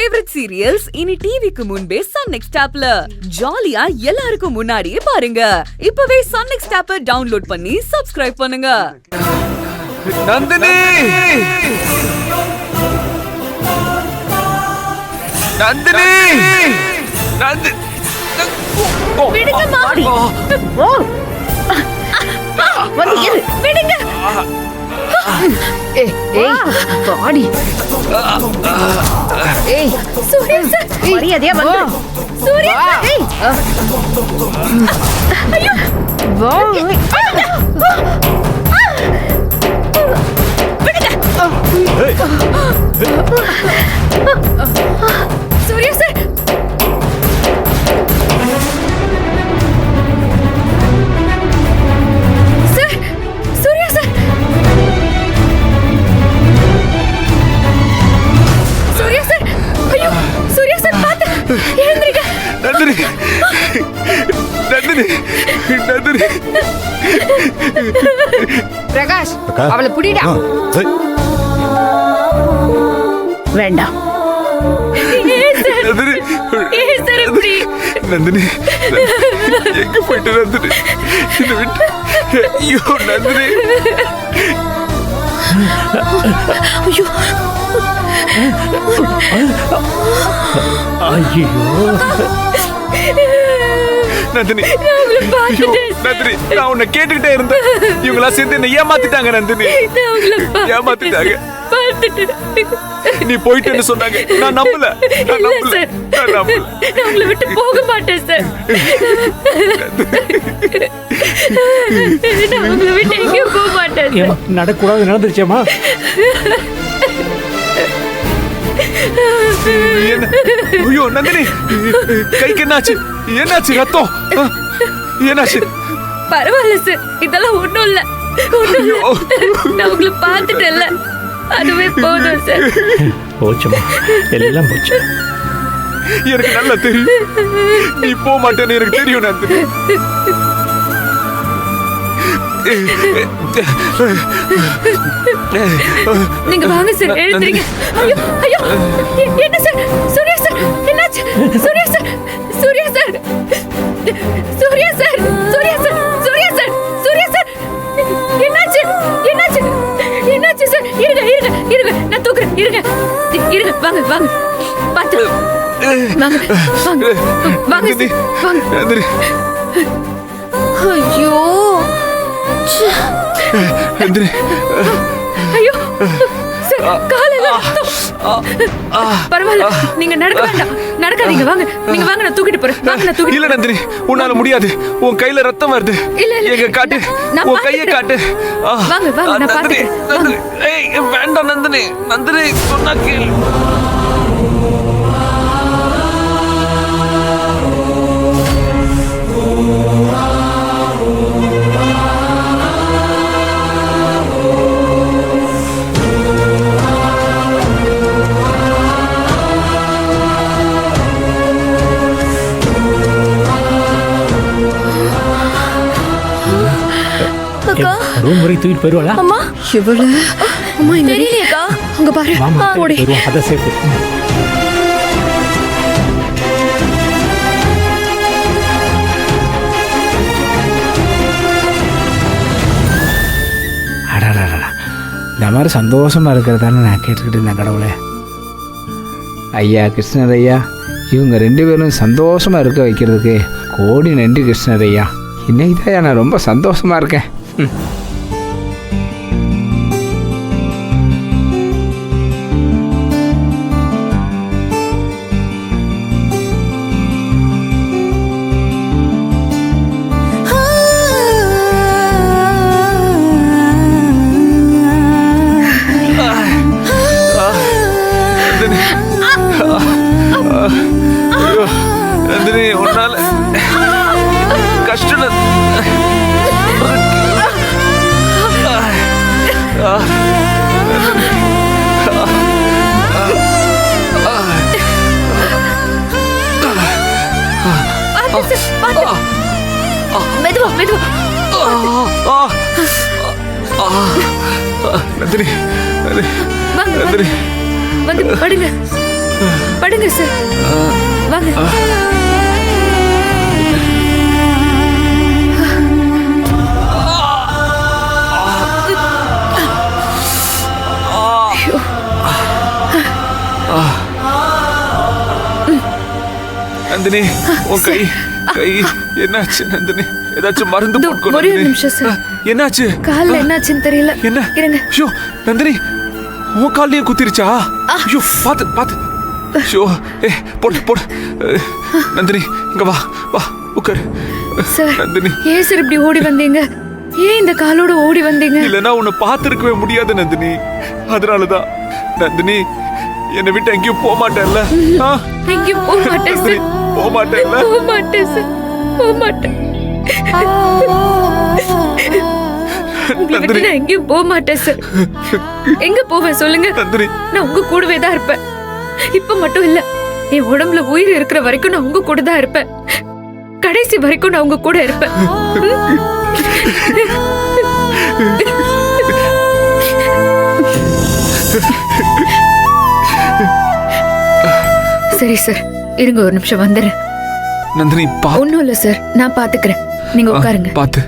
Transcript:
Favourite serials இனி டிவிக்கு முன்பே சன் நெக்ஸ்ட் ஆப்ல ஜாலியா எல்லாருக்கும் முன்னாடியே பாருங்க. இப்பவே சன் நெக்ஸ்ட் ஆப்பை டவுன்லோட் பண்ணி சப்ஸ்கிரைப் பண்ணுங்க. Nandini Nandini Surya sir, Surya sir, Surya sir, ஐயோ சூர்யா சார் பாத்து எழுந்திருங்க. நந்தினி நந்தினி நந்தினி பிரகாஷ், அவளை புடிடா. வேண்டாம். நந்தினி எங்க போயிட்டு நந்தினி விட்டு? ஐயோ நந்தினி, ஐயோ நந்தினி, நந்தினி நான் உன்னை கேட்டுக்கிட்டே இருந்தேன். இவங்களா சேர்ந்து என்ன ஏமாத்திட்டாங்க நந்தினி, ஏமாத்திட்டாங்க. நீ போயிட்டேன்னு சொன்னாங்க, நான் நம்பல. நான் உங்களை விட்டு போக மாட்டேன் சார். நான் உங்களை விட்டு எங்கேயும் போக மாட்டேன். நடக்கூடாது நடந்துருச்சேம்மா. ஐயோ நந்தினி, கைக்கு என்னாச்சு? என்னாச்சு? ரத்தம் என்னாச்சு? பரவாயில்ல சார், இதெல்லாம் ஒண்ணும் இல்ல. நான் உங்களை பார்த்துட்டேன்ல, அதுவே போதும் சார். போச்சுமா, எல்லாம் போச்சு. எனக்கு நல்லா தெரியும் நீ போக மாட்டேன்னு எனக்கு தெரியும் நந்தினி. நீங்க வாங்க சார், எழுந்திருங்க. ஐயோ ஐயோ, என்ன சார்? சூர்யா சார், என்னாச்சு? Surya sir, Surya sir, Surya sir, Surya sir, Surya sir, Surya sir, என்னாச்சு? என்னாச்சு? என்னாச்சு சார்? இருங்க இருங்க இருங்க, நான் தூக்குறேன். இருங்க இருங்க, வாங்க வாங்க, பாத்து வாங்க வாங்க வாங்க வாங்க. ஐயோ நந்தினி, ஐயோ சார், காலையில பரவாயில்ல, நீங்க நடக்க வேண்டாம், நடக்காதீங்க. வாங்க, நீங்க வாங்க, நான் தூக்கிட்டு போறேன். வாங்க, நான் தூக்கிட்டு. இல்ல நந்தினி, உன்னால முடியாது. உன் கையில ரத்தம் வருது. எங்க காட்டு, உன் கையை காட்டு. வாங்க வாங்க, நான் பாத்துக்கிறேன். நந்தினி, ஏய் வேண்டாம் நந்தினி, நந்தினி சொன்னா கேளு. ரூம் வரை தூக்கிட்டு போயிருவாளா? அம்மா, இவளு அம்மா தெரியலையேக்கா. அங்க பாரு, ஓடி போயிருவோம். அத சேஃப். அடடடடா, இந்த மாதிரி சந்தோஷமா இருக்கிறதானே நான் கேட்டுக்கிட்டு இருந்தேன். கடவுளே, ஐயா கிருஷ்ணர் ஐயா, இவங்க ரெண்டு பேரும் சந்தோஷமா இருக்க வைக்கிறதுக்கு கோடி நன்றி கிருஷ்ணர் ஐயா. இன்னைக்கு தான் நான் ரொம்ப சந்தோஷமா இருக்கேன். நந்தினி, உன்னால கஷ்டம். மெதுவா மெதுவா. நந்தினி, வந்து படுங்க படுங்க. வாங்க சார் வாங்க. ஐயோ. நந்தினி உன் கை கை என்னாச்சு நந்தினி? ஏதாச்சும் மருந்து இதோ, போட்டுக்கோ ஒரே ஒரு நந்தினி. நிமிஷம் சார். என்னாச்சு? கால்ல என்னாச்சுன்னு தெரியல. என்ன? இருங்க. ஐயோ நந்தினி உன் கால்லயும் குத்திருச்சா? ஐயோ பாத்து பாத்து. ஐயோ போடு போடு. நந்தினி இங்க வா வா உட்காரு. சார் நந்தினி ஏன் சார் இப்படி ஓடி வந்தீங்க? ஏன் இந்த காலோட ஓடி வந்தீங்க? இல்லனா உன்னை பார்த்திருக்கவே முடியாது நந்தினி. அதனாலதான் நந்தினி என்னை விட்டு எங்கேயும் போக மாட்டேன்ல? எங்கேயும் போக மாட்டேன் சார். போக மாட்டேன்ல? போக மாட்டேன் சார். போக மாட்டேன். உங்களை விட்டு நான் எங்கேயும் போக மாட்டேன் சார். எங்க போவேன் சொல்லுங்க? நந்தினி நான் உங்க கூடவே தான் இருப்பேன். இப்ப மட்டும் இல்ல, என் உடம்புல உயிர் இருக்கிற வரைக்கும் நான் உங்க கூட தான் இருப்பேன். கடைசி வரைக்கும் நான் உங்க கூட இருப்பேன். சரி சார், இருங்க ஒரு நிமிஷம் வந்துடுறேன். நந்தினி ஒண்ணும் இல்ல சார், நான் பாத்துக்கிறேன். நீங்க உட்காருங்க. பாத்து